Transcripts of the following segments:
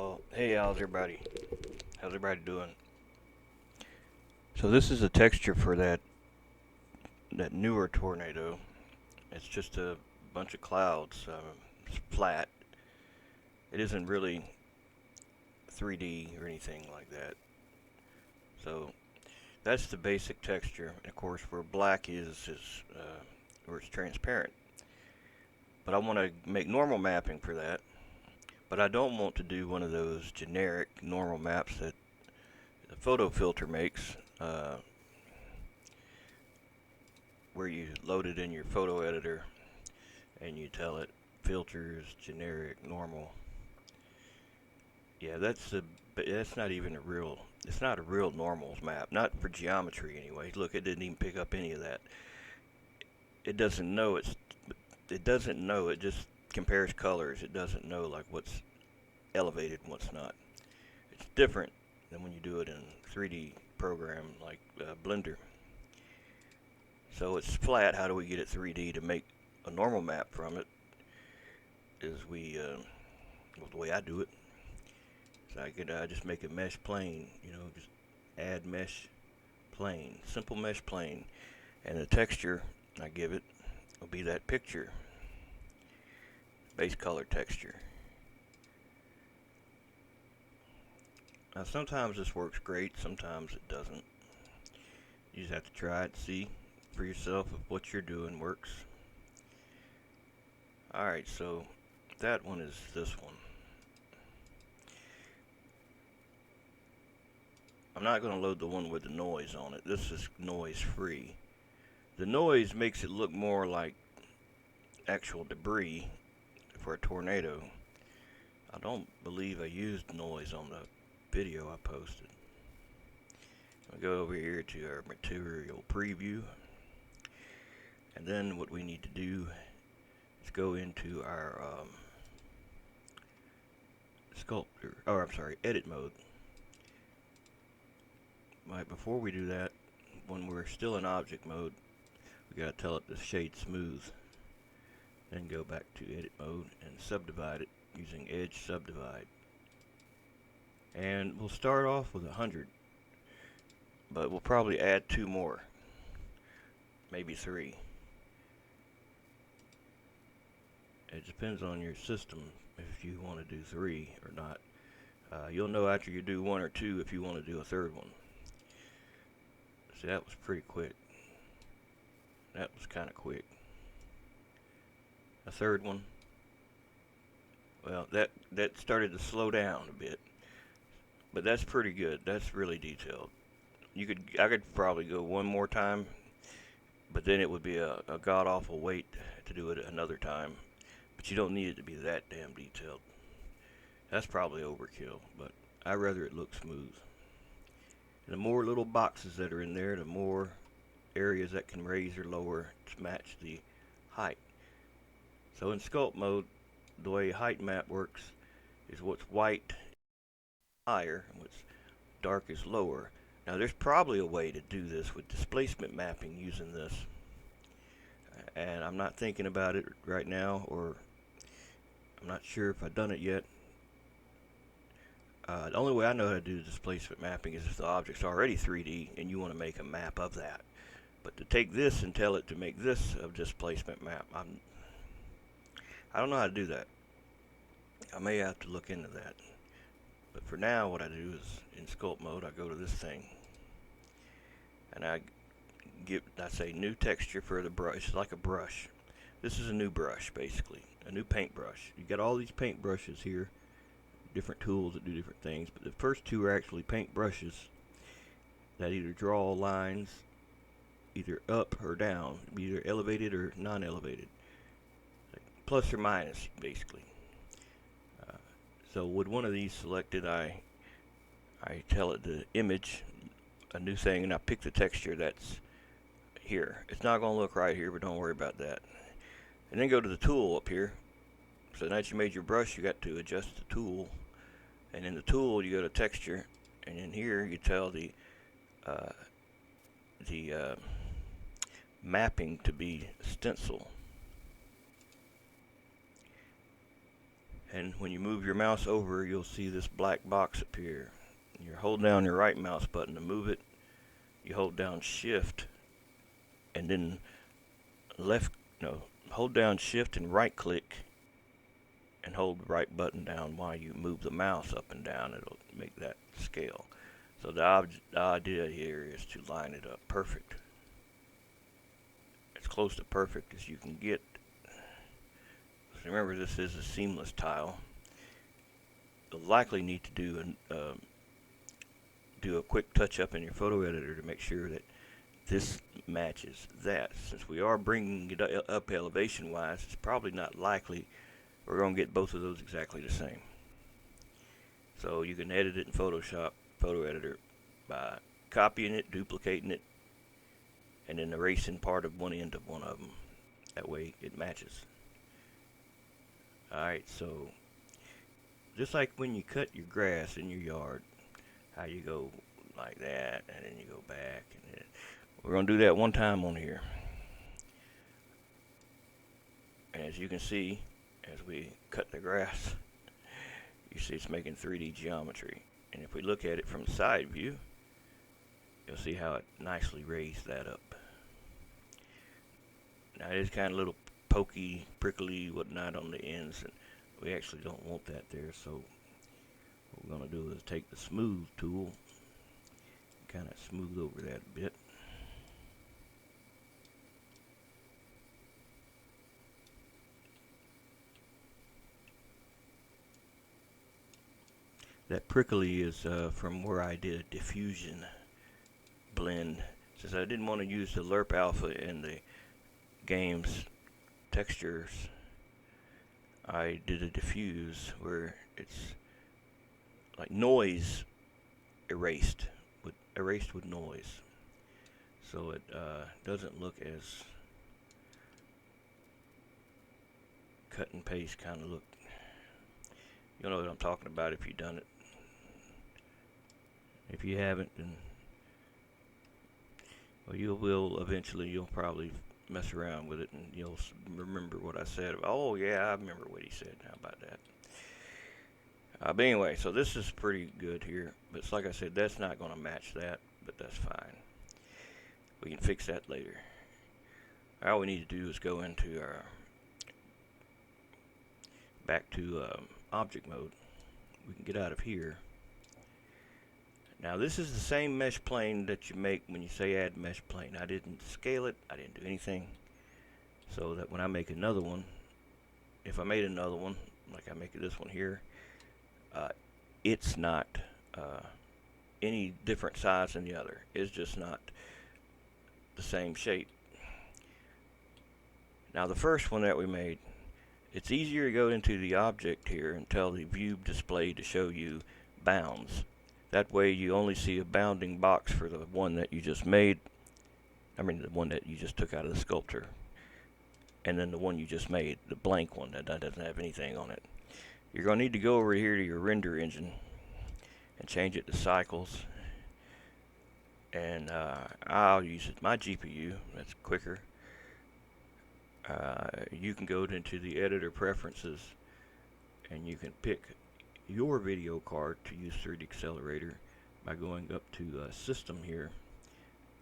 y'all. Hey, how's everybody? How's everybody doing? So this is a texture for that newer tornado. It's just a bunch of clouds. It's flat. It isn't really 3D or anything like that. So that's the basic texture. And of course, where black is where it's transparent. But I want to make normal mapping for that. But I don't want to do one of those generic normal maps that the photo filter makes. Where you load it in your photo editor and you tell it filters, generic, normal. Yeah, that's not even a real. It's not a real normals map. Not for geometry anyway. Look, it didn't even pick up any of that. It doesn't know it's. It doesn't know. It just compares colors. It doesn't know like what's elevated and what's not. It's different than when you do it in 3D program like Blender. So it's flat. How do we get it 3D to make a normal map from it? Is well, the way I do it, so I just make a mesh plane. Just add mesh plane, simple mesh plane, and the texture I give it will be that picture, base color texture. Now sometimes this works great, sometimes it doesn't. You just have to try it, see for yourself if what you're doing works. Alright, so that one is this one. I'm not going to load the one with the noise on it. This is noise free. The noise makes it look more like actual debris for a tornado. I don't believe I used noise on the video I posted. I'll go over here to our material preview. And then what we need to do is go into our sculptor, or I'm sorry, edit mode. Right, before we do that, when we're still in object mode, we gotta tell it to shade smooth. Then go back to edit mode and subdivide it using edge subdivide. And we'll start off with 100, but we'll probably add 2 more, maybe 3. It depends on your system if you want to do 3 or not. You'll know after you do 1 or 2 if you want to do a third one. See, that was pretty quick. That was kind of quick. A third one. Well, that started to slow down a bit, but that's pretty good. That's really detailed. I could probably go one more time, but then it would be a god awful wait to do it another time. But you don't need it to be that damn detailed. That's probably overkill, but I'd rather it look smooth. And the more little boxes that are in there, the more areas that can raise or lower to match the height. So in sculpt mode, the way height map works is what's white higher and what's dark is lower. Now there's probably a way to do this with displacement mapping using this, and I'm not thinking about it right now, or I'm not sure if I've done it yet. The only way I know how to do displacement mapping is if the object's already 3D and you want to make a map of that. But to take this and tell it to make this a displacement map, I don't know how to do that. I may have to look into that. But for now, what I do is in sculpt mode, I go to this thing and I say new texture for the brush. It's like a brush. This is a new brush, basically, a new paintbrush. You got all these paintbrushes here, different tools that do different things, but the first 2 are actually paint brushes that either draw lines either up or down, either elevated or non-elevated, like plus or minus, basically. So with one of these selected, I tell it to image a new thing, and I pick the texture that's here. It's not going to look right here, but don't worry about that. And then go to the tool up here. So now that you made your brush, you got to adjust the tool, and in the tool you go to texture, and in here you tell the mapping to be stencil. And when you move your mouse over, you'll see this black box appear. You hold down your right mouse button to move it. You hold down shift and then hold down shift and right click and hold the right button down while you move the mouse up and down. It'll make that scale. So the idea here is to line it up perfect. As close to perfect as you can get. So remember, this is a seamless tile. You'll likely need to do a quick touch up in your photo editor to make sure that this matches that. Since we are bringing it up elevation wise, it's probably not likely we're going to get both of those exactly the same. So you can edit it in Photoshop photo editor by copying it, duplicating it, and then erasing part of one end of one of them. That way it matches. Alright, so just like when you cut your grass in your yard, how you go like that and then you go back, and then we're going to do that one time on here. And as you can see, as we cut the grass, you see it's making 3D geometry. And if we look at it from the side view, you'll see how it nicely raised that up. Now it is kind of a little pokey, prickly, whatnot on the ends, and we actually don't want that there. So what we're going to do is take the smooth tool, kind of smooth over that a bit. That prickly is from where I did a diffusion blend. Since I didn't want to use the lerp alpha in the game's textures, I did a diffuse where it's like noise erased with noise, so it doesn't look as cut and paste kind of look. You'll know what I'm talking about if you've done it. If you haven't, then well, you will eventually. You'll probably mess around with it and you'll remember what I said. Oh yeah, I remember what he said. How about that? But anyway, so this is pretty good here. But it's like I said, that's not going to match that, but that's fine. We can fix that later. All we need to do is go into our back to object mode. We can get out of here. Now this is the same mesh plane that you make when you say add mesh plane. I didn't scale it, I didn't do anything, so that when I make another one, if I made another one like I make this one here, it's not any different size than the other. It's just not the same shape. Now the first one that we made, it's easier to go into the object here and tell the view display to show you bounds. That way you only see a bounding box for the one that you just made. I mean the one that you just took out of the sculptor. And then the one you just made, the blank one that doesn't have anything on it. You're going to need to go over here to your render engine and change it to cycles. And I'll use my GPU, that's quicker. You can go into the editor preferences and you can pick your video card to use 3D Accelerator by going up to system here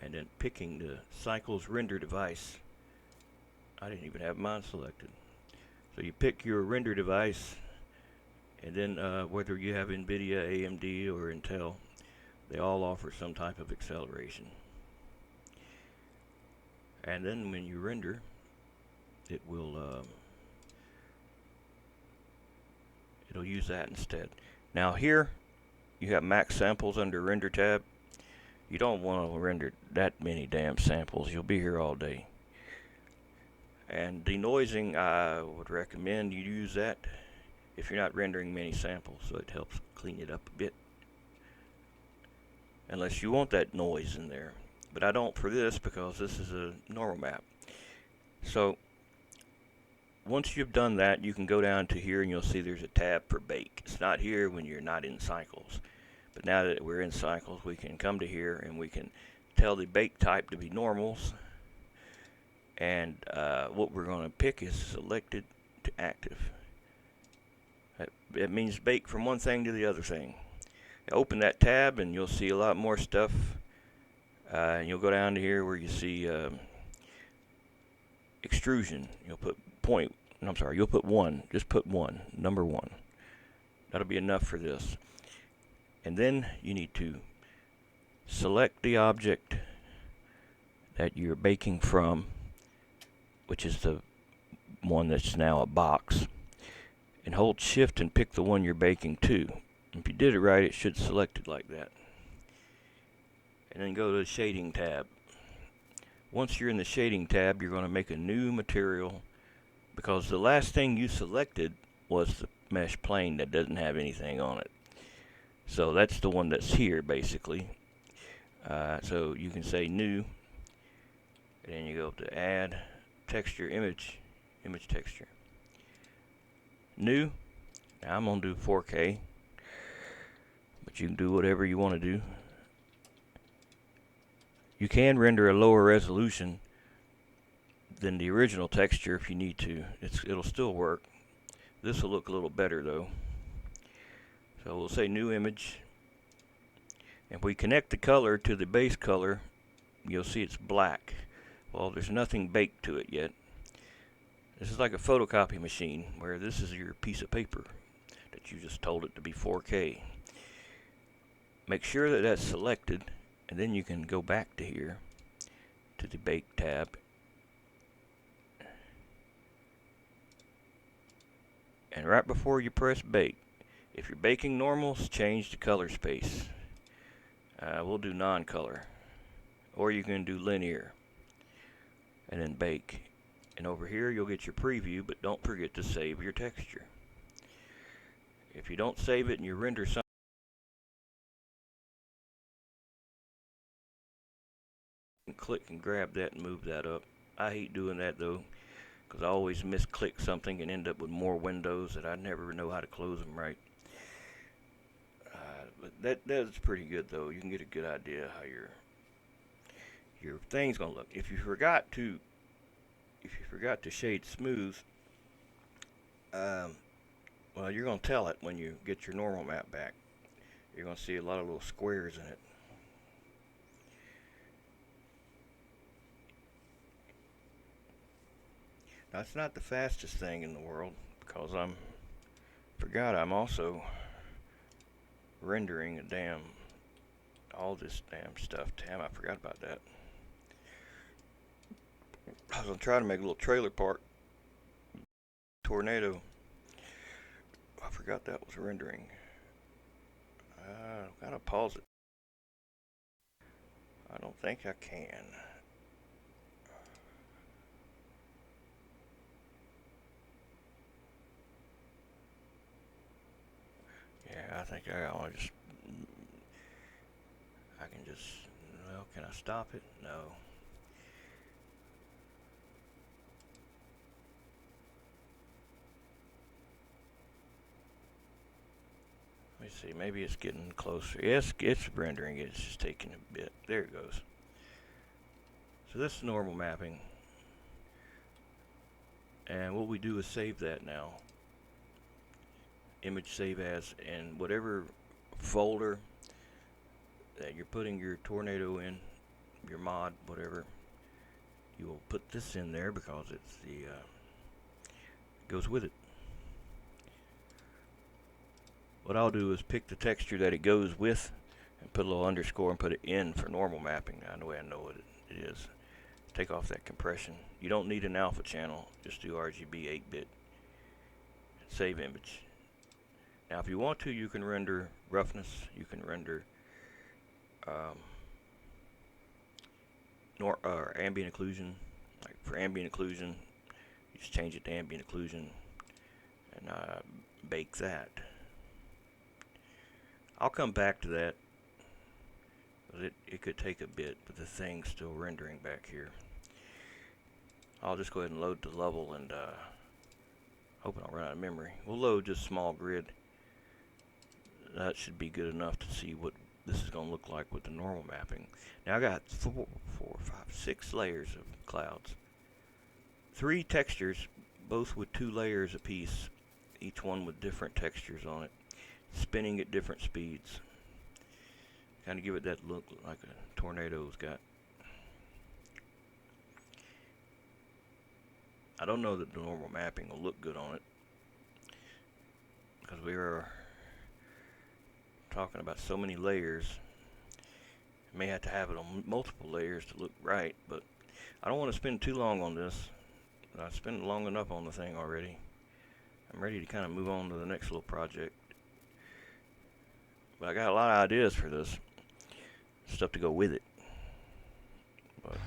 and then picking the cycles render device. I didn't even have mine selected. So you pick your render device, and then whether you have NVIDIA, AMD, or Intel, they all offer some type of acceleration. And then when you render, it will it'll use that instead. Now here you have max samples under render tab. You don't want to render that many damn samples. You'll be here all day. And denoising, I would recommend you use that if you're not rendering many samples, so it helps clean it up a bit, unless you want that noise in there. But I don't for this because this is a normal map. So once you've done that, you can go down to here and you'll see there's a tab for bake. It's not here when you're not in cycles, but now that we're in cycles, we can come to here and we can tell the bake type to be normals, and what we're going to pick is selected to active. It means bake from one thing to the other thing. Open that tab and you'll see a lot more stuff. And you'll go down to here where you see extrusion. You'll put you'll put one. Just put one, number one. That'll be enough for this. And then you need to select the object that you're baking from, which is the one that's now a box, and hold shift and pick the one you're baking to. If you did it right, it should select it like that. And then go to the shading tab. Once you're in the shading tab, you're going to make a new material, because the last thing you selected was the mesh plane that doesn't have anything on it. So that's the one that's here basically. So you can say new, and then you go to add texture, image texture, new. Now I'm going to do 4K, but you can do whatever you want to do. You can render a lower resolution than the original texture if you need to. It'll still work. This will look a little better though. So we'll say new image. If we connect the color to the base color, you'll see it's black. Well, there's nothing baked to it yet. This is like a photocopy machine, where this is your piece of paper that you just told it to be 4K. Make sure that that's selected, and then you can go back to here to the bake tab. And right before you press bake, if you're baking normals, change the color space. We'll do non-color, or you can do linear, and then bake. And over here you'll get your preview, but don't forget to save your texture. If you don't save it and you render something, click and grab that and move that up. I hate doing that though, because I always misclick something and end up with more windows that I never know how to close them right. But that's pretty good though. You can get a good idea how your thing's gonna look. If you forgot to shade smooth, well, you're gonna tell it when you get your normal map back. You're gonna see a lot of little squares in it. Now, it's not the fastest thing in the world, because I'm also rendering all this damn stuff. Damn, I forgot about that. I was gonna try to make a little trailer park tornado. I forgot that was rendering. Gotta pause it. I don't think I can. Yeah, I think I can just, well, can I stop it? No. Let me see, maybe it's getting closer. Yes, it's rendering, it's just taking a bit. There it goes. So this is normal mapping. And what we do is save that now. Image save as, and whatever folder that you're putting your tornado in, your mod, whatever, you will put this in there, because it's the goes with it. What I'll do is pick the texture that it goes with and put a little underscore and put it in for normal mapping. Now the way I know what it is. Take off that compression. You don't need an alpha channel, just do RGB 8-bit. Save image. Now if you want to, you can render roughness, you can render ambient occlusion. Like for ambient occlusion, you just change it to ambient occlusion and bake that. I'll come back to that, because it could take a bit, but the thing's still rendering back here. I'll just go ahead and load the level, and hope I don't run out of memory. We'll load just small grid. That should be good enough to see what this is going to look like with the normal mapping. Now I got 6 layers of clouds. 3 textures, both with 2 layers apiece. each one with different textures on it, spinning at different speeds. Kind of give it that look like a tornado's got. I don't know that the normal mapping will look good on it, because we are talking about so many layers. I may have to have it on multiple layers to look right, but I don't want to spend too long on this. I spent long enough on the thing already. I'm ready to kind of move on to the next little project. But I got a lot of ideas for this. Stuff to go with it. But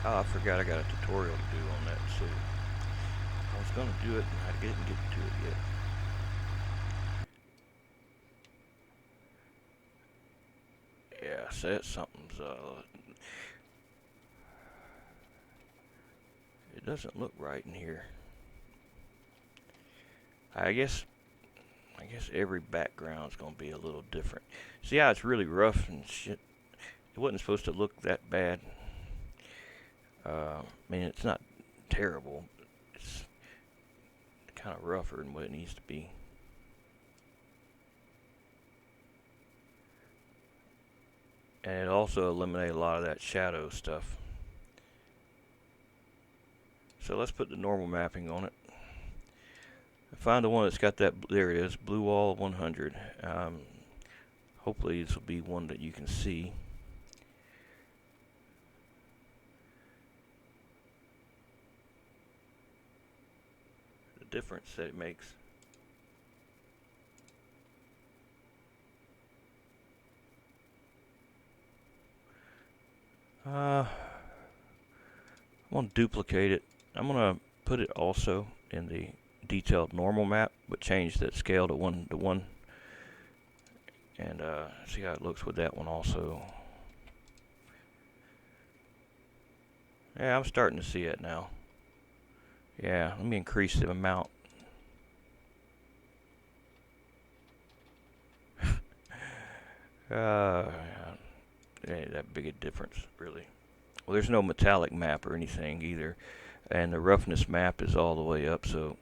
I forgot I got a tutorial to do on that too. I was going to do it and I didn't get to it yet. Yeah, so that's something's it doesn't look right in here. I guess every background's gonna be a little different. See how it's really rough and shit? It wasn't supposed to look that bad. I mean, it's not terrible. It's kind of rougher than what it needs to be. And it also eliminated a lot of that shadow stuff. So let's put the normal mapping on it. Find the one that's got that, there it is, blue wall 100. Hopefully this will be one that you can see. The difference that it makes. I'm going to duplicate it. I'm going to put it also in the detailed normal map, but change that scale to 1 to 1. And see how it looks with that one also. Yeah, I'm starting to see it now. Yeah, let me increase the amount. It ain't that big a difference, really. Well, there's no metallic map or anything either. And the roughness map is all the way up, so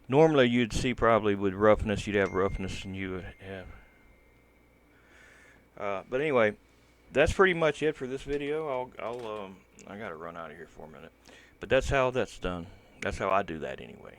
normally you'd see probably with roughness, you'd have roughness and you would have. But anyway, that's pretty much it for this video. I gotta run out of here for a minute. But that's how that's done. That's how I do that anyway.